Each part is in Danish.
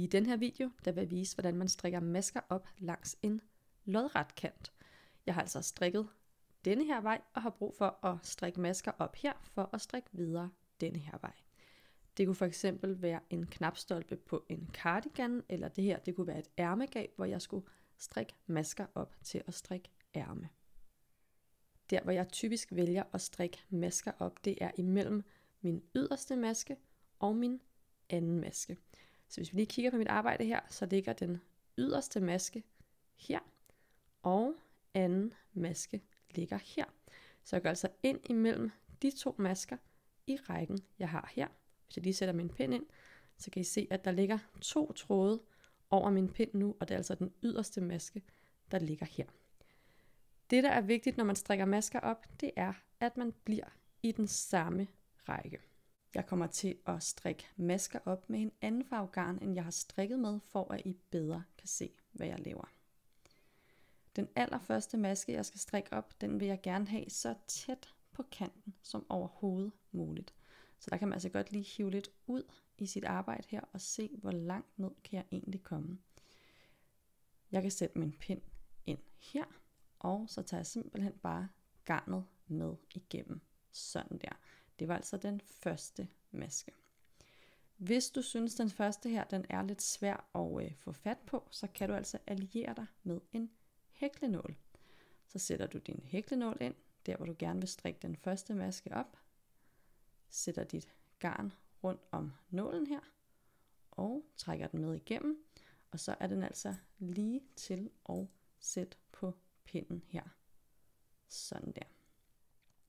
I den her video, der vil jeg vise, hvordan man strikker masker op langs en lodret kant. Jeg har altså strikket denne her vej, og har brug for at strikke masker op her, for at strikke videre denne her vej. Det kunne for eksempel være en knapstolpe på en cardigan, eller det her, det kunne være et ærmegab, hvor jeg skulle strikke masker op til at strikke ærme. Der, hvor jeg typisk vælger at strikke masker op, det er imellem min yderste maske og min anden maske. Så hvis vi lige kigger på mit arbejde her, så ligger den yderste maske her, og anden maske ligger her. Så jeg går altså ind imellem de to masker i rækken, jeg har her. Hvis jeg lige sætter min pind ind, så kan I se, at der ligger 2 tråde over min pind nu, og det er altså den yderste maske, der ligger her. Det, der er vigtigt, når man strikker masker op, det er, at man bliver i den samme række. Jeg kommer til at strikke masker op med en anden farve garn, end jeg har strikket med, for at I bedre kan se, hvad jeg laver. Den allerførste maske, jeg skal strikke op, den vil jeg gerne have så tæt på kanten som overhovedet muligt. Så der kan man altså godt lige hive lidt ud i sit arbejde her og se, hvor langt ned kan jeg egentlig komme. Jeg kan sætte min pind ind her, og så tager jeg simpelthen bare garnet med igennem. Sådan der. Det var altså den første maske. Hvis du synes, den første her den er lidt svær at få fat på, så kan du altså alliere dig med en hæklenål. Så sætter du din hæklenål ind, der hvor du gerne vil strikke den første maske op. Sætter dit garn rundt om nålen her, og trækker den med igennem. Og så er den altså lige til at sætte på pinden her. Sådan der.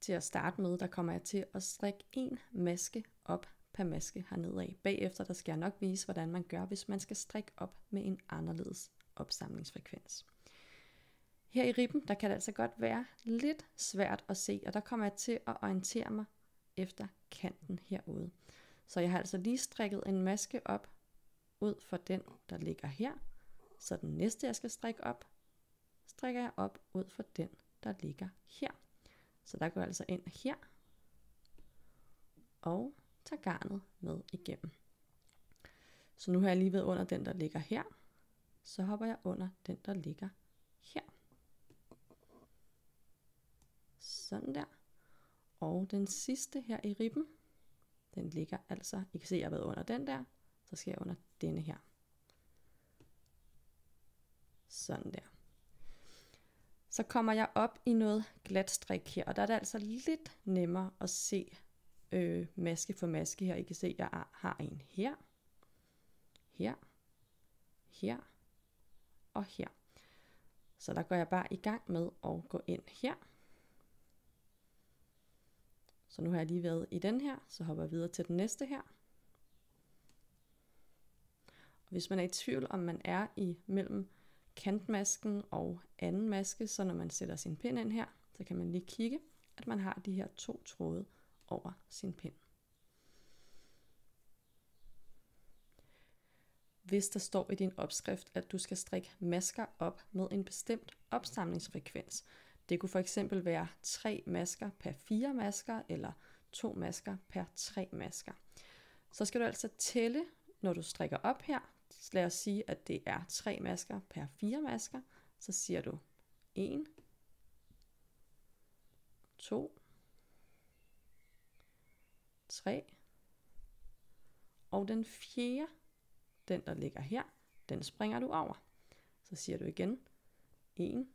Til at starte med, der kommer jeg til at strikke en maske op per maske hernede af. Bagefter der skal jeg nok vise, hvordan man gør, hvis man skal strikke op med en anderledes opsamlingsfrekvens. Her i ribben, der kan det altså godt være lidt svært at se, og der kommer jeg til at orientere mig efter kanten herude. Så jeg har altså lige strikket en maske op ud for den, der ligger her. Så den næste, jeg skal strikke op, strikker jeg op ud for den, der ligger her. Så der går jeg altså ind her, og tager garnet med igennem. Så nu har jeg lige været under den, der ligger her. Så hopper jeg under den, der ligger her. Sådan der. Og den sidste her i ribben, den ligger altså, I kan se, at jeg har været under den der, så skal jeg under denne her. Sådan der. Så kommer jeg op i noget glat strik her, og der er det altså lidt nemmere at se maske for maske her. I kan se, at jeg har en her, her, her og her. Så der går jeg bare i gang med at gå ind her. Så nu har jeg lige været i den her, så hopper jeg videre til den næste her. Og hvis man er i tvivl, om man er i mellem kantmasken og anden maske, så når man sætter sin pind ind her, så kan man lige kigge, at man har de her 2 tråde over sin pind. Hvis der står i din opskrift, at du skal strikke masker op med en bestemt opsamlingsfrekvens, det kunne for eksempel være 3 masker per 4 masker, eller 2 masker per 3 masker. Så skal du altså tælle, når du strikker op her. Lad os sige, at det er 3 masker per 4 masker. Så siger du 1, 2, 3. Og den fjerde, den der ligger her, den springer du over. Så siger du igen 1,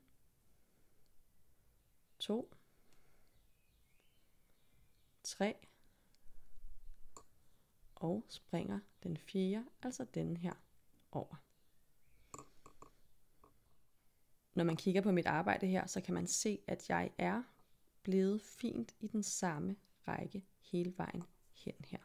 2, 3. Og springer den fjerde, altså den her, over. Når man kigger på mit arbejde her, så kan man se, at jeg er blevet fint i den samme række hele vejen hen her.